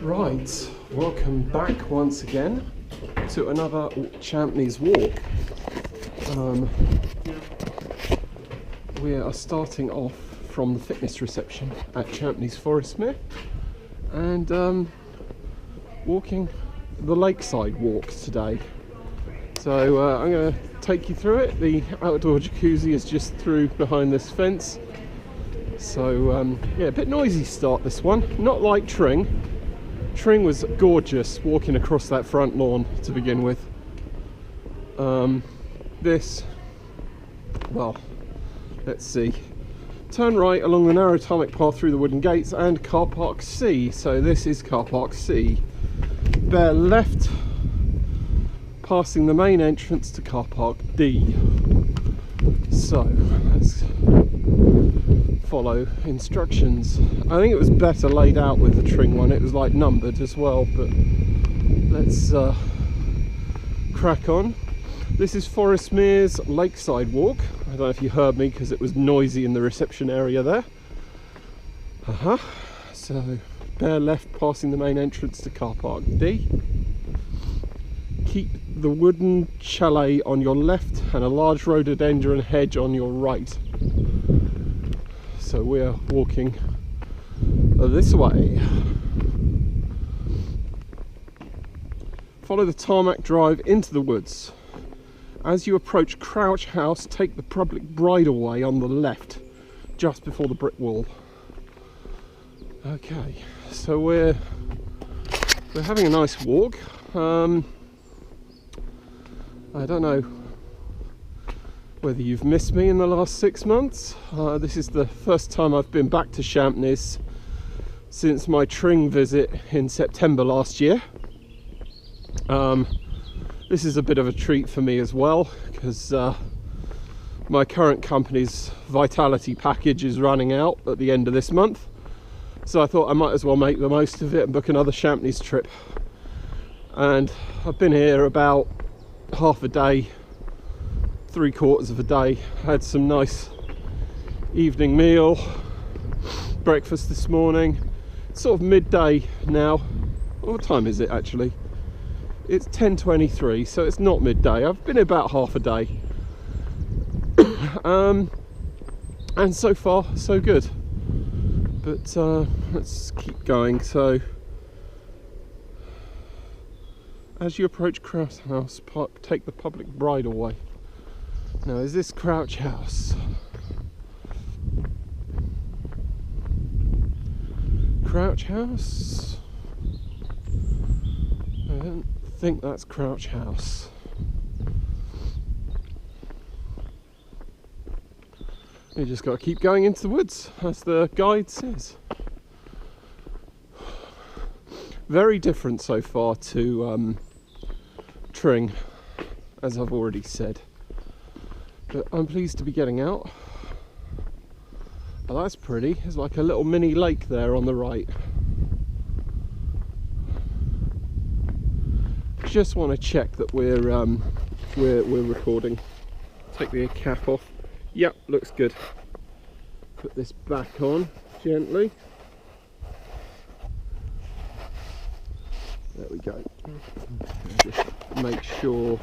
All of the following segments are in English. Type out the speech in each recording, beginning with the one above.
Right, welcome back once again to another Champney's walk. We are starting off from the fitness reception at Champney's Forestmere and walking the Lakeside walk today. So I'm going to take you through it. The outdoor jacuzzi is just through behind this fence. So yeah, a bit noisy start this one, not like Tring. Tring was gorgeous walking across that front lawn to begin with. This, well, let's see. Turn right along the narrow tarmac path through the wooden gates and car park C. So this is car park C. Bear left, passing the main entrance to car park D. So let's follow instructions. I think it was better laid out with the Tring one. It was like numbered as well, but let's crack on. This is Forestmere's Lakeside walk. I don't know if you heard me because it was noisy in the reception area there. So bear left, passing the main entrance to car park D. Keep the wooden chalet on your left and a large rhododendron hedge on your right. So we are walking this way. Follow the tarmac drive into the woods. As you approach Crouch House, take the public bridleway on the left, just before the brick wall. Okay, so we're having a nice walk. I don't know whether you've missed me in the last 6 months. This is the first time I've been back to Champney's since my Tring visit in September last year. This is a bit of a treat for me as well, because my current company's vitality package is running out at the end of this month. So I thought I might as well make the most of it and book another Champney's trip. And I've been here about half a day, 3/4 of a day. Had some nice evening meal, breakfast this morning. It's sort of midday now. What time is it actually? It's 10:23, so it's not midday. I've been about half a day. And so far so good. But let's keep going. So as you approach Crouch House, take the public bridleway. Now, is this Crouch House? Crouch House? I don't think that's Crouch House. You just got to keep going into the woods, as the guide says. Very different so far to Tring, as I've already said. But I'm pleased to be getting out. Oh, that's pretty. There's like a little mini lake there on the right. Just want to check that we're recording. Take the cap off. Yep, looks good. Put this back on gently. There we go. Just make sure.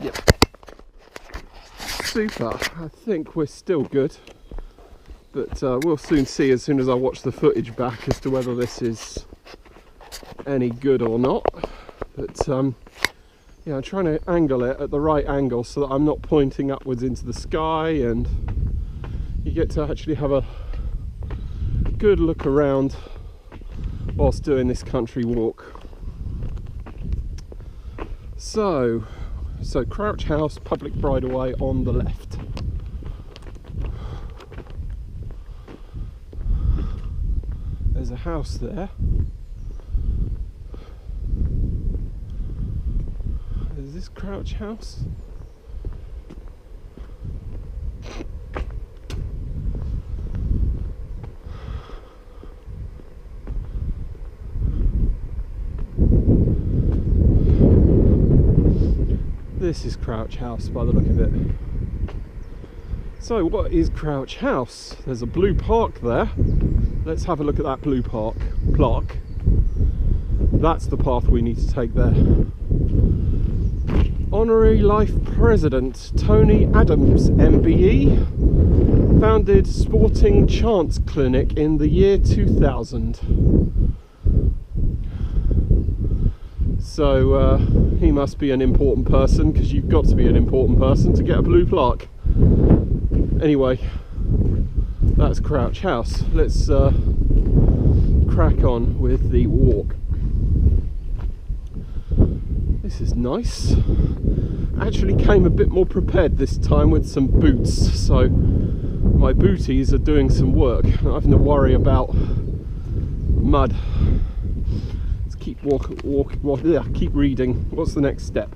Yep. Super. I think we're still good, but we'll soon see as soon as I watch the footage back as to whether this is any good or not. But yeah, I'm trying to angle it at the right angle so that I'm not pointing upwards into the sky, and you get to actually have a good look around whilst doing this country walk. So Crouch House, public bridleway on the left. There's a house there. Is this Crouch House? This is Crouch House by the look of it. So what is Crouch House? There's a blue park there. Let's have a look at that blue plaque. That's the path we need to take there. Honorary Life President Tony Adams MBE founded Sporting Chance Clinic in the year 2000. So he must be an important person, because you've got to be an important person to get a blue plaque. Anyway, that's Crouch House. Let's crack on with the walk. This is nice. Actually came a bit more prepared this time with some boots, so my booties are doing some work. I'm not having to worry about mud. Let's keep keep reading. What's the next step?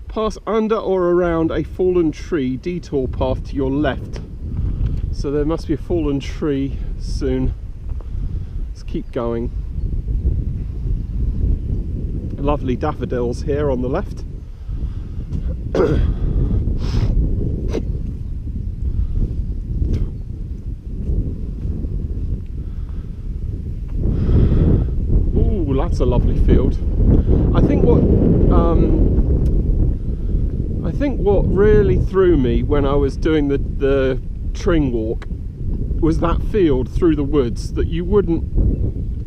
Pass under or around a fallen tree, detour path to your left. So there must be a fallen tree soon. Let's keep going. Lovely daffodils here on the left. Ooh, that's a lovely field. I think what really threw me when I was doing the Tring walk was that field through the woods that you wouldn't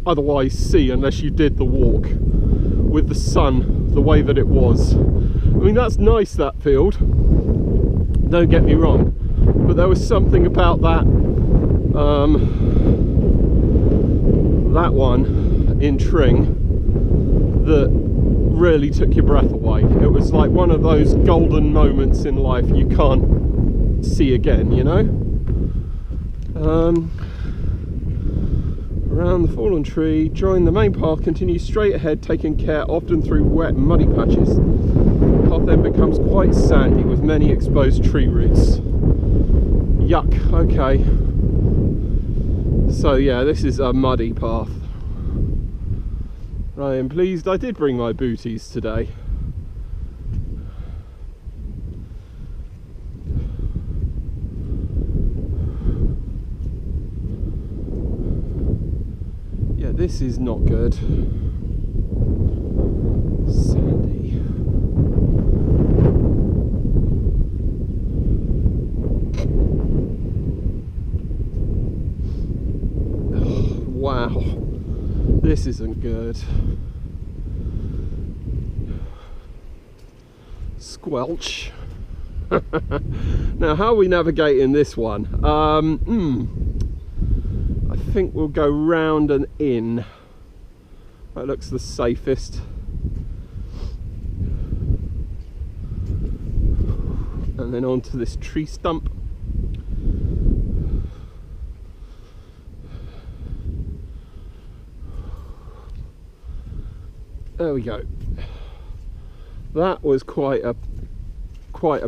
otherwise see unless you did the walk, with the sun the way that it was. I mean, that's nice, that field, don't get me wrong, but there was something about that that one in Tring that really took your breath away. It was like one of those golden moments in life you can't see again, you know. Around the fallen tree, join the main path, continue straight ahead, taking care often through wet and muddy patches. The path then becomes quite sandy with many exposed tree roots. Yuck, okay. So yeah, this is a muddy path. I am pleased I did bring my booties today. Yeah, this is not good. Sandy. Oh, wow. This isn't good. Squelch. Now, how are we navigating this one? I think we'll go round and in. That looks the safest. And then onto this tree stump. There we go. That was quite a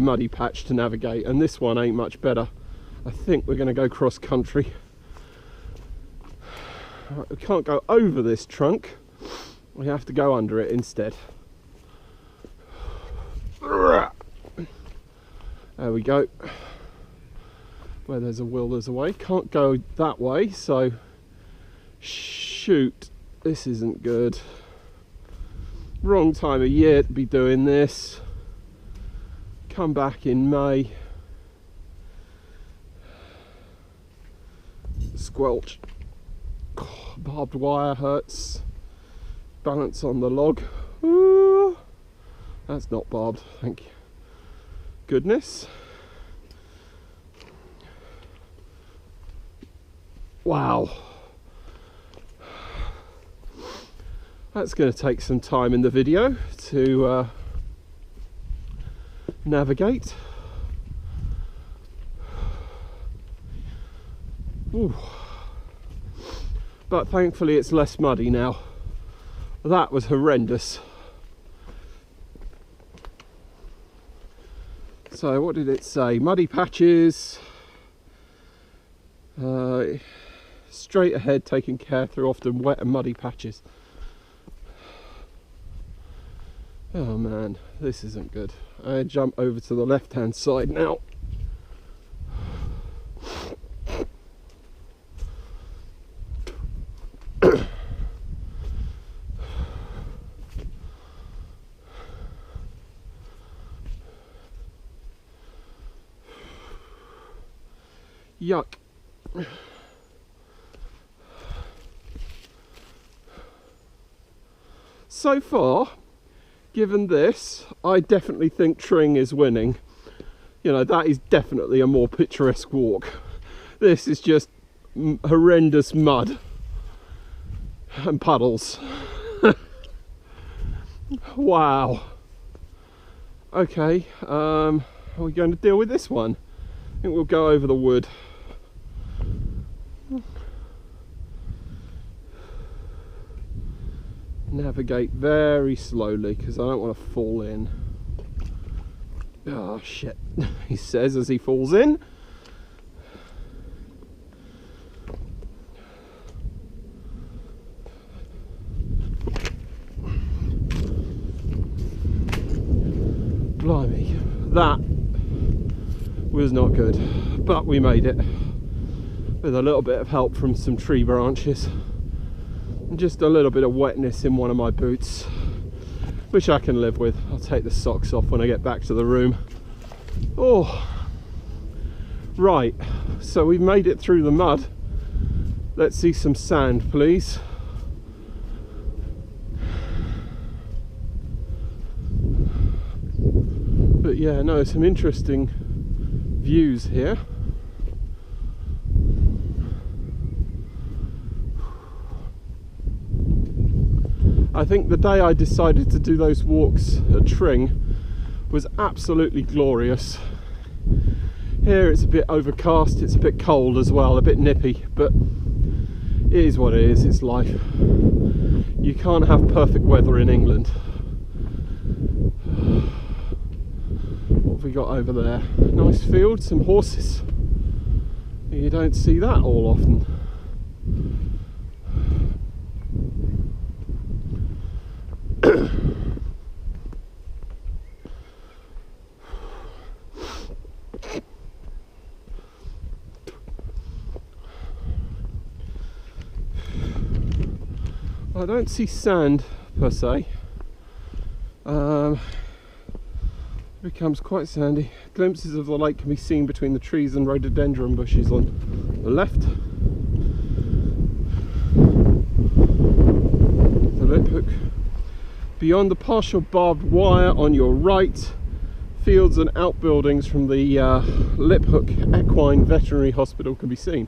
muddy patch to navigate, and this one ain't much better. I think we're going to go cross country. We can't go over this trunk, we have to go under it instead. There we go. Where there's a will, there's a way. Can't go that way, so shoot, this isn't good. Wrong time of year to be doing this. Come back in May. Squelch. Oh, barbed wire hurts. Balance on the log. Ooh, that's not barbed, thank you goodness. Wow. That's going to take some time in the video to navigate. Ooh. But thankfully it's less muddy now. That was horrendous. So what did it say? Muddy patches, straight ahead, taking care through often wet and muddy patches. Oh man, this isn't good. I jump over to the left hand side now. Yuck. So far, given this, I definitely think Tring is winning. You know, that is definitely a more picturesque walk. This is just horrendous mud and puddles. Wow. Okay, are we going to deal with this one? I think we'll go over the wood. Navigate very slowly because I don't want to fall in. Oh shit, he says as he falls in. Blimey, that was not good, but we made it with a little bit of help from some tree branches. Just a little bit of wetness in one of my boots, which I can live with. I'll take the socks off when I get back to the room. Oh, right, so we've made it through the mud. Let's see some sand, please. But yeah, no, some interesting views here. I think the day I decided to do those walks at Tring was absolutely glorious. Here it's a bit overcast, it's a bit cold as well, a bit nippy, but it is what it is, it's life. You can't have perfect weather in England. What have we got over there? Nice field, some horses. You don't see that all often. I don't see sand per se. It becomes quite sandy. Glimpses of the lake can be seen between the trees and rhododendron bushes on the left. The lip hook. Beyond the partial barbed wire on your right, fields and outbuildings from the Lip Hook Equine Veterinary Hospital can be seen.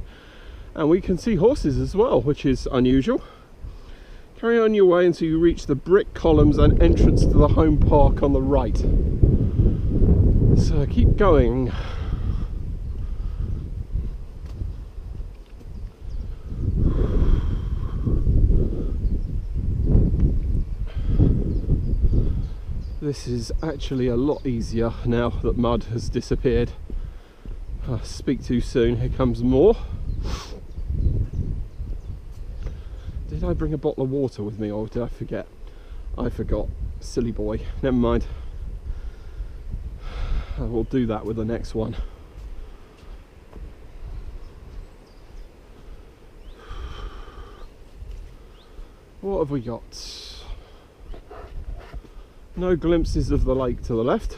And we can see horses as well, which is unusual. Carry on your way until you reach the brick columns and entrance to the home park on the right. So keep going. This is actually a lot easier now that mud has disappeared. I speak too soon, here comes more. Did I bring a bottle of water with me or did I forget? I forgot. Silly boy. Never mind. I will do that with the next one. What have we got? No glimpses of the lake to the left,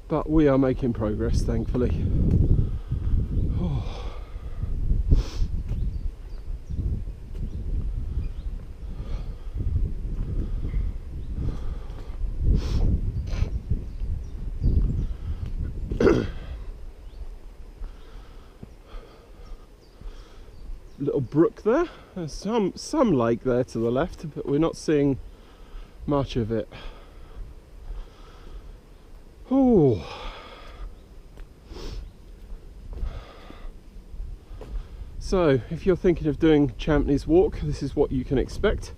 but we are making progress, thankfully. Oh. Little brook there. There's some lake there to the left, but we're not seeing much of it. Oh. So if you're thinking of doing Champney's Walk, this is what you can expect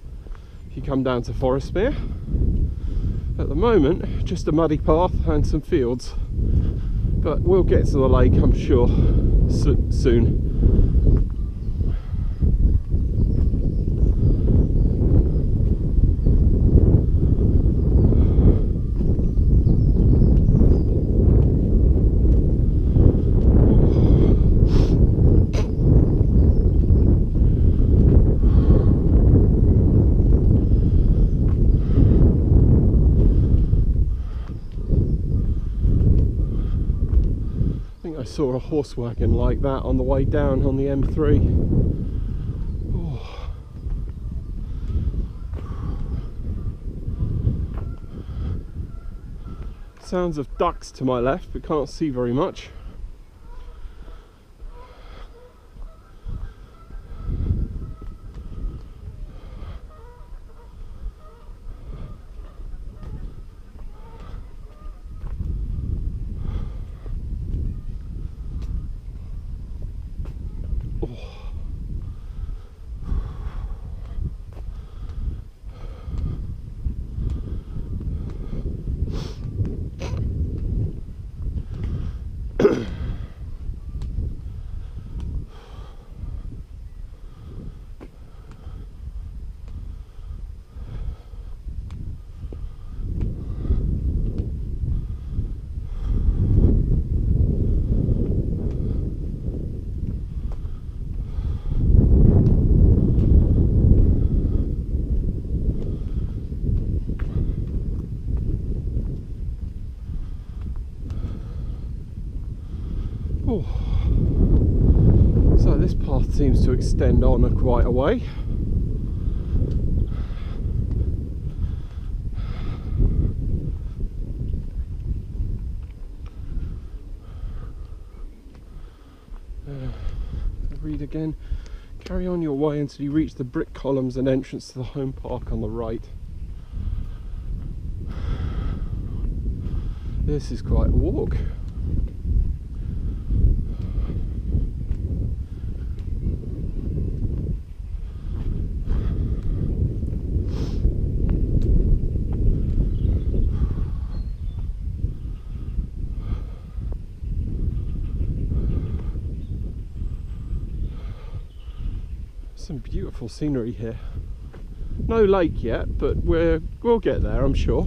if you come down to Forestmere. At the moment, just a muddy path and some fields, but we'll get to the lake, I'm sure, soon. I think I saw a horse wagon like that on the way down on the M3. Oh. Sounds of ducks to my left, but can't see very much. Oh. So this path seems to extend on quite a way. Read again. Carry on your way until you reach the brick columns and entrance to the home park on the right. This is quite a walk. Some beautiful scenery here. No lake yet, but we'll get there, I'm sure.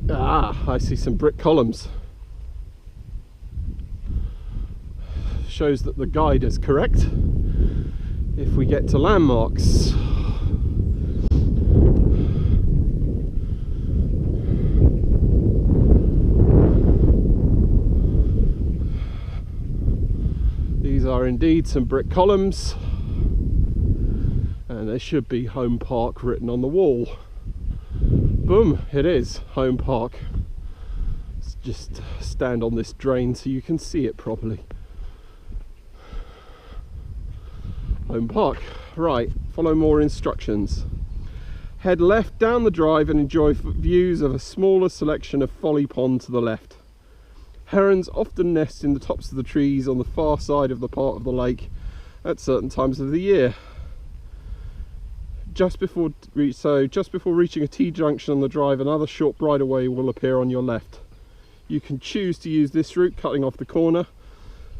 Ah, I see some brick columns. Shows that the guide is correct. If we get to landmarks. These are indeed some brick columns, and there should be home park written on the wall. Boom, it is home park. Let's just stand on this drain so you can see it properly. Home park. Right, follow more instructions. Head left down the drive and enjoy views of a smaller selection of folly pond to the left. Herons often nest in the tops of the trees on the far side of the part of the lake at certain times of the year. Just before reaching a T-junction on the drive, another short bridleway will appear on your left. You can choose to use this route, cutting off the corner,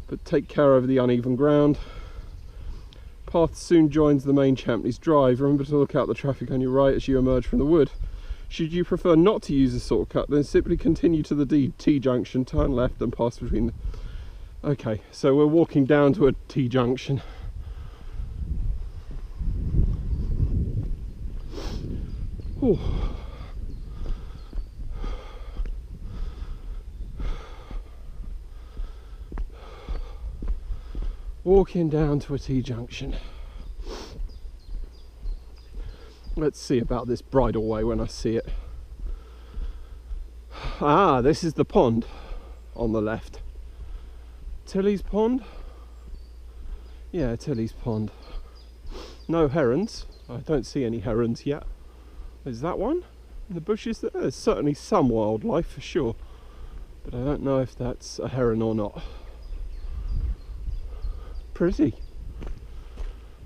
but take care of the uneven ground. Path soon joins the main Champney's drive. Remember to look out the traffic on your right as you emerge from the wood. Should you prefer not to use a shortcut, then simply continue to the T-junction, turn left and pass between the... Okay, so we're walking down to a T-junction. Ooh. Walking down to a T-junction. Let's see about this bridleway when I see it. Ah, this is the pond on the left. Tilly's Pond? Yeah, Tilly's Pond. No herons. I don't see any herons yet. Is that one? In the bushes there? There's certainly some wildlife for sure, but I don't know if that's a heron or not. Pretty,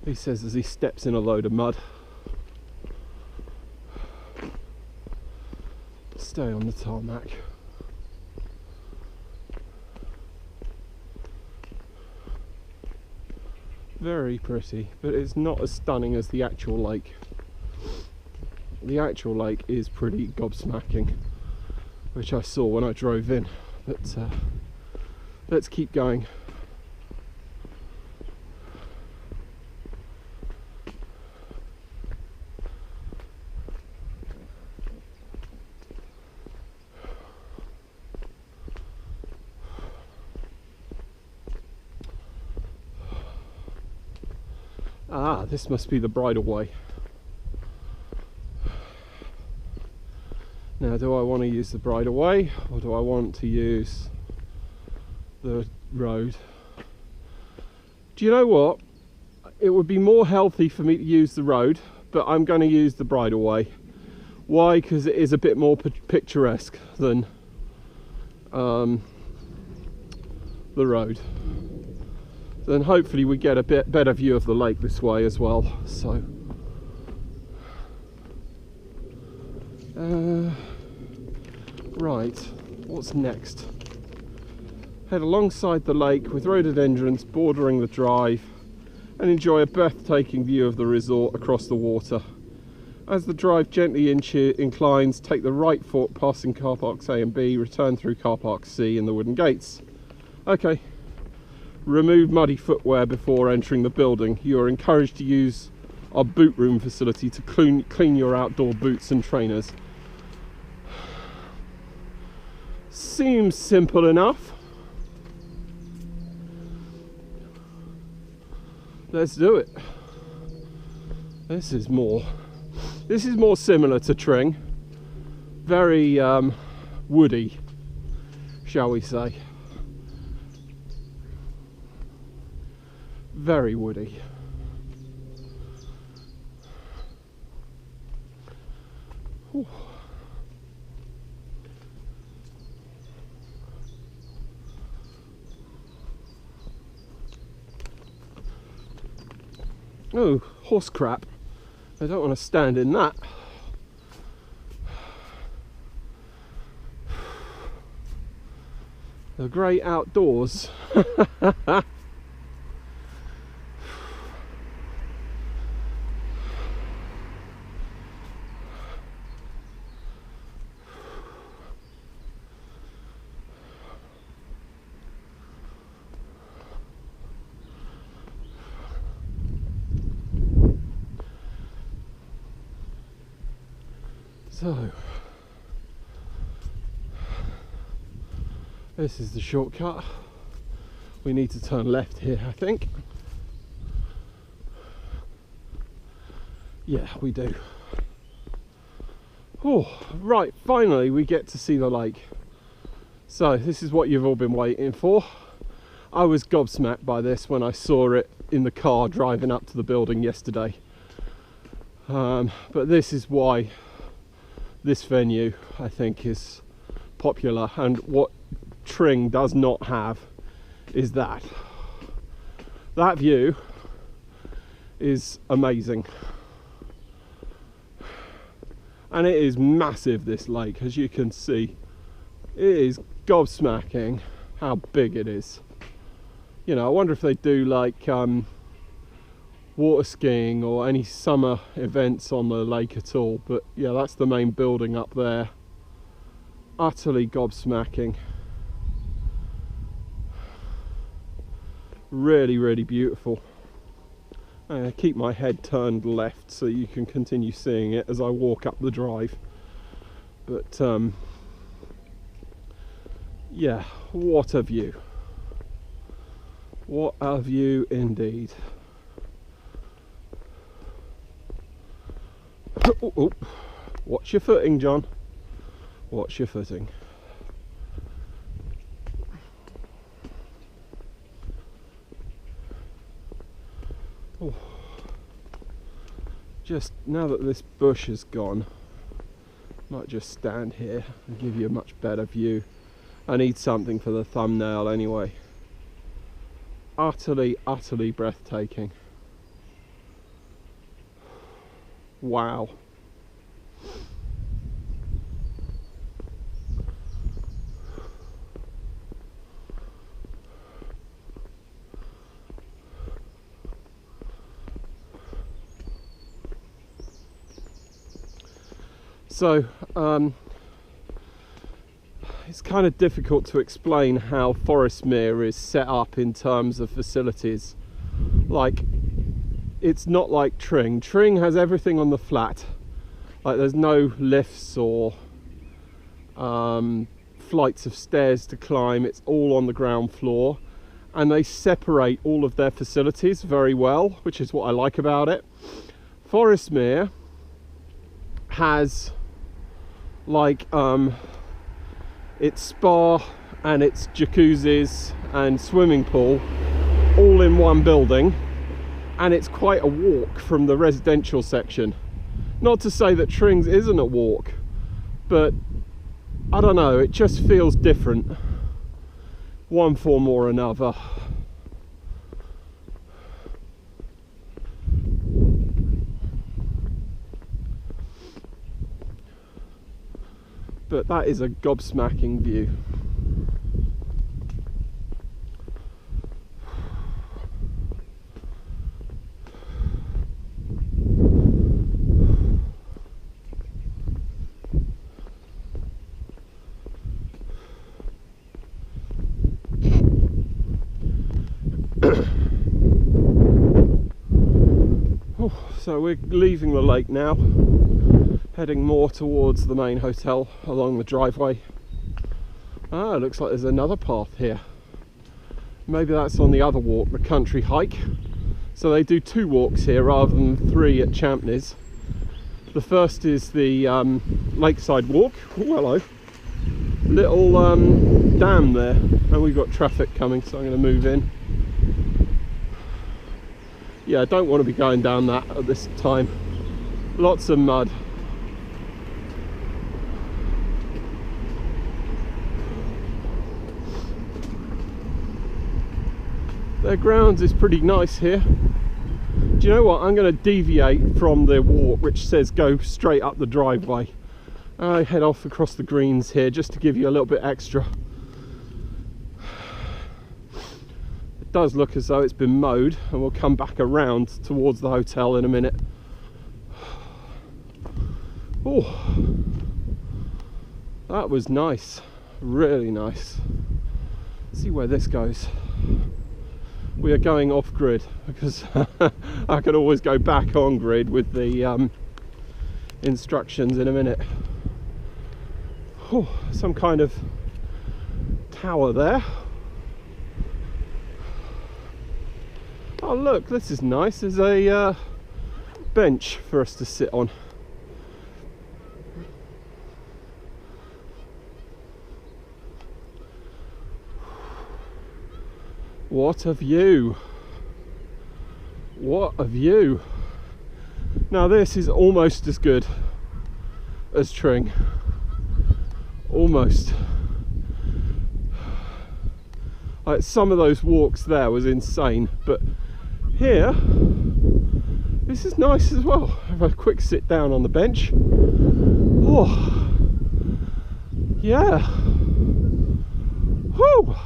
he says as he steps in a load of mud. Stay on the tarmac. Very pretty, but it's not as stunning as the actual lake. The actual lake is pretty gobsmacking, which I saw when I drove in, but let's keep going. Ah, this must be the bridleway. Now, do I want to use the bridleway or do I want to use the road? Do you know what? It would be more healthy for me to use the road, but I'm going to use the bridleway. Why? Because it is a bit more picturesque than the road. Then hopefully we get a bit better view of the lake this way as well. So right, what's next? Head alongside the lake with rhododendrons bordering the drive and enjoy a breathtaking view of the resort across the water. As the drive gently inclines, take the right fork passing car parks A and B, return through car park C and the wooden gates. Okay, remove muddy footwear before entering the building. You are encouraged to use our boot room facility to clean your outdoor boots and trainers. Seems simple enough. Let's do it. This is more similar to Tring. Very woody, shall we say. Very woody. Whew. Oh, horse crap. I don't want to stand in that. The great outdoors. So, this is the shortcut. We need to turn left here, I think. Yeah, we do. Oh, right, finally we get to see the lake. So, this is what you've all been waiting for. I was gobsmacked by this when I saw it in the car driving up to the building yesterday. But this is why this venue, I think, is popular, and what Tring does not have is that view is amazing, and it is massive, this lake, as you can see. It is gobsmacking how big it is. You know, I wonder if they do like water skiing or any summer events on the lake at all, but yeah, that's the main building up there. Utterly gobsmacking. Really, really beautiful. I'm going to keep my head turned left so you can continue seeing it as I walk up the drive. But yeah, what a view. What a view indeed. Oh, oh. Watch your footing, John. Watch your footing. Oh. Just now that this bush is gone, I might just stand here and give you a much better view. I need something for the thumbnail anyway. Utterly, utterly breathtaking. Wow. So, it's kind of difficult to explain how Forestmere is set up in terms of facilities. Like, it's not like Tring. Tring has everything on the flat. Like, there's no lifts or flights of stairs to climb. It's all on the ground floor. and they separate all of their facilities very well, which is what I like about it. Forestmere has like its spa and its jacuzzis and swimming pool all in one building, and it's quite a walk from the residential section. Not to say that Trings isn't a walk, but I don't know, it just feels different, one form or another. But that is a gobsmacking view. So we're leaving the lake now, heading more towards the main hotel along the driveway. Ah, it looks like there's another path here. Maybe that's on the other walk, the country hike. So they do 2 walks here rather than 3 at Champney's. The first is the Lakeside walk. Oh, hello. Little dam there, and we've got traffic coming, so I'm going to move in. Yeah, I don't want to be going down that at this time. Lots of mud. Their grounds is pretty nice here. Do you know what? I'm going to deviate from the walk, which says go straight up the driveway. I head off across the greens here just to give you a little bit extra. It does look as though it's been mowed, and we'll come back around towards the hotel in a minute. Oh, that was nice, really nice. Let's see where this goes. We are going off grid because I could always go back on grid with the instructions in a minute. Oh, some kind of tower there. Oh look, this is nice. There's a bench for us to sit on. What a view! What a view! Now this is almost as good as Tring. Almost. Like, some of those walks there was insane, but here, this is nice as well. Have a quick sit down on the bench. Oh, yeah. Whew.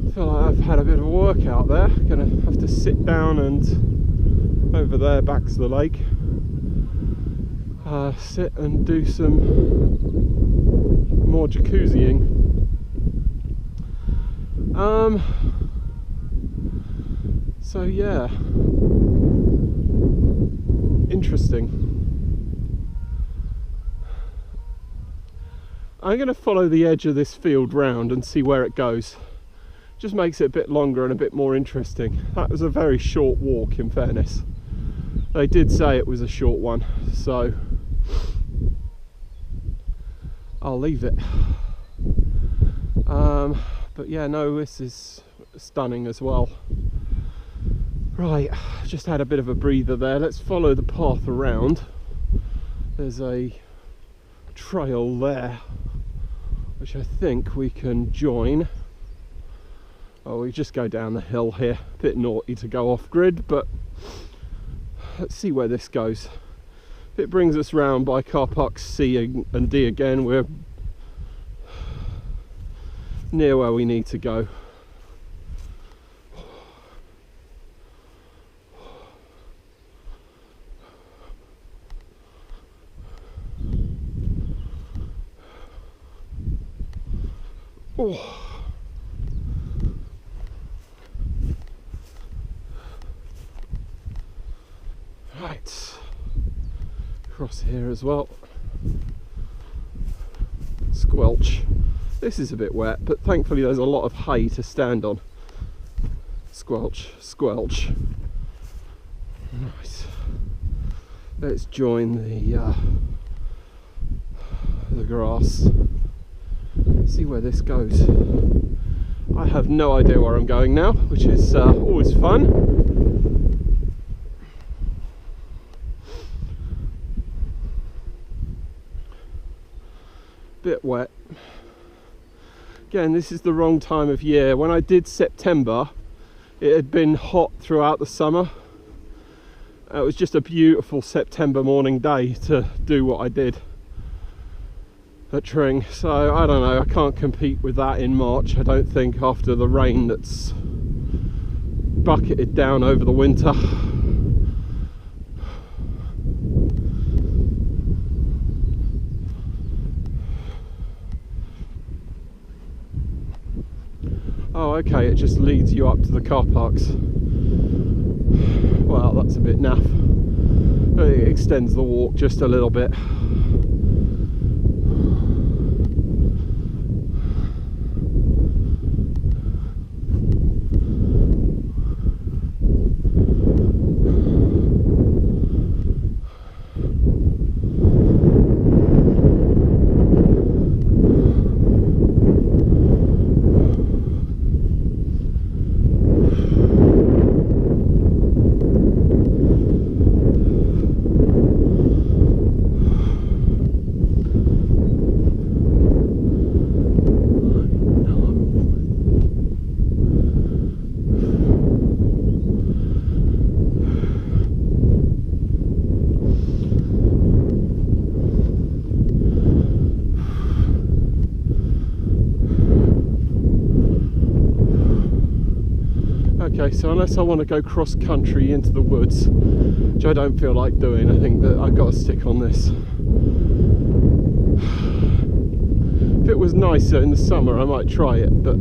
I feel like I've had a bit of a workout there. Gonna have to sit down and over there back to the lake. Sit and do some more jacuzziing. So yeah, interesting. I'm going to follow the edge of this field round and see where it goes. Just makes it a bit longer and a bit more interesting. That was a very short walk, in fairness. They did say it was a short one, so I'll leave it. But yeah, no, this is stunning as well. Right, just had a bit of a breather there. Let's follow the path around. There's a trail there, which I think we can join. Oh, we just go down the hill here. A bit naughty to go off grid, but let's see where this goes. If it brings us round by car parks C and D again, we're near where we need to go. Oh. Right, across here as well. Squelch. This is a bit wet, but thankfully there's a lot of hay to stand on. Squelch, squelch. Nice. Let's join the grass. See where this goes. I have no idea where I'm going now, which is always fun. Bit wet. Again, this is the wrong time of year. When I did September, it had been hot throughout the summer. It was just a beautiful September morning day to do what I did at Tring. So I don't know, I can't compete with that in March, I don't think, after the rain that's bucketed down over the winter. Oh, okay, it just leads you up to the car parks. Well, that's a bit naff. It extends the walk just a little bit. Okay, so unless I want to go cross country into the woods, which I don't feel like doing, I think that I've got to stick on this. If it was nicer in the summer, I might try it, but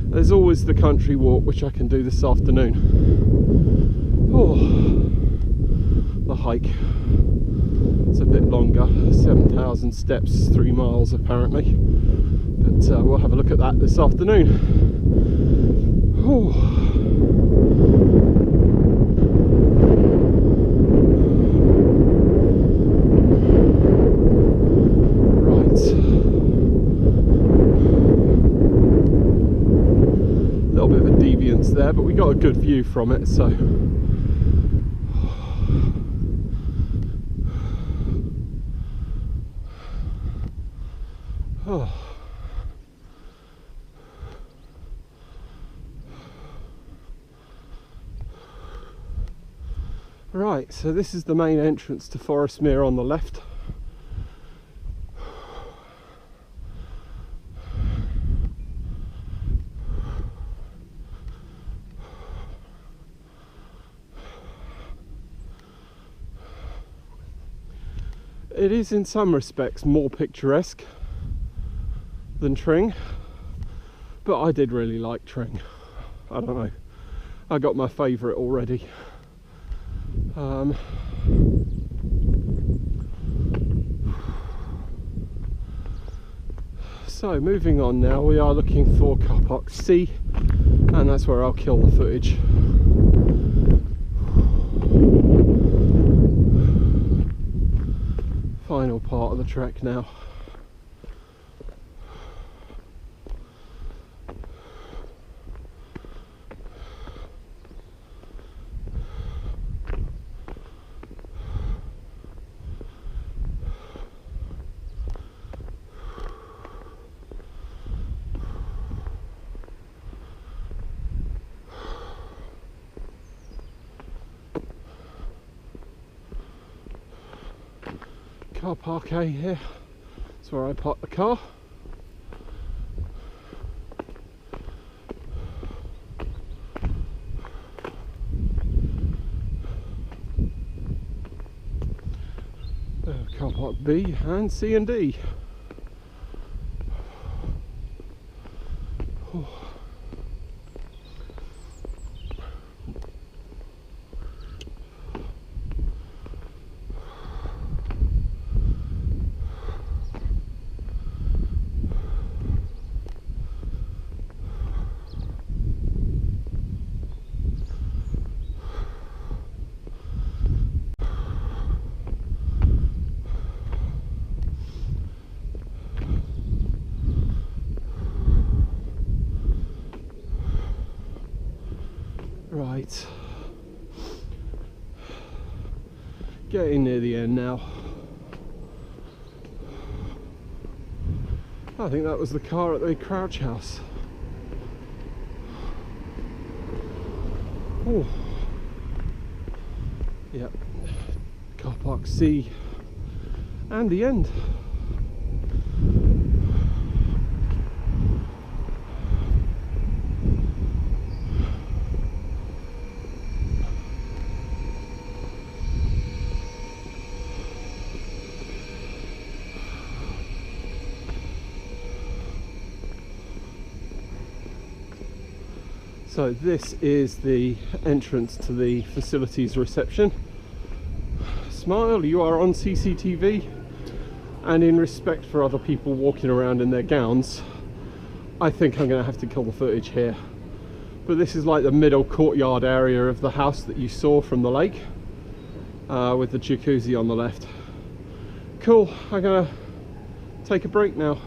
there's always the country walk, which I can do this afternoon. Oh, the hike. It's a bit longer, 7,000 steps, 3 miles apparently, but we'll have a look at that this afternoon. Oh. There, but we got a good view from it, so oh. Right, so this is the main entrance to Forestmere on the left. It is in some respects more picturesque than Tring, but I did really like Tring. I don't know, I got my favourite already. So moving on now, we are looking for car park C, and that's where I'll kill the footage. Final part of the trek now. Car park A here, that's where I parked the car. Car park B and C and D. Right, getting near the end now. I think that was the car at the Crouch House. Oh, yep, car park C and the end. So this is the entrance to the facilities reception. Smile, you are on CCTV, and in respect for other people walking around in their gowns, I think I'm going to have to kill the footage here. But this is like the middle courtyard area of the house that you saw from the lake, with the jacuzzi on the left. Cool, I'm going to take a break now.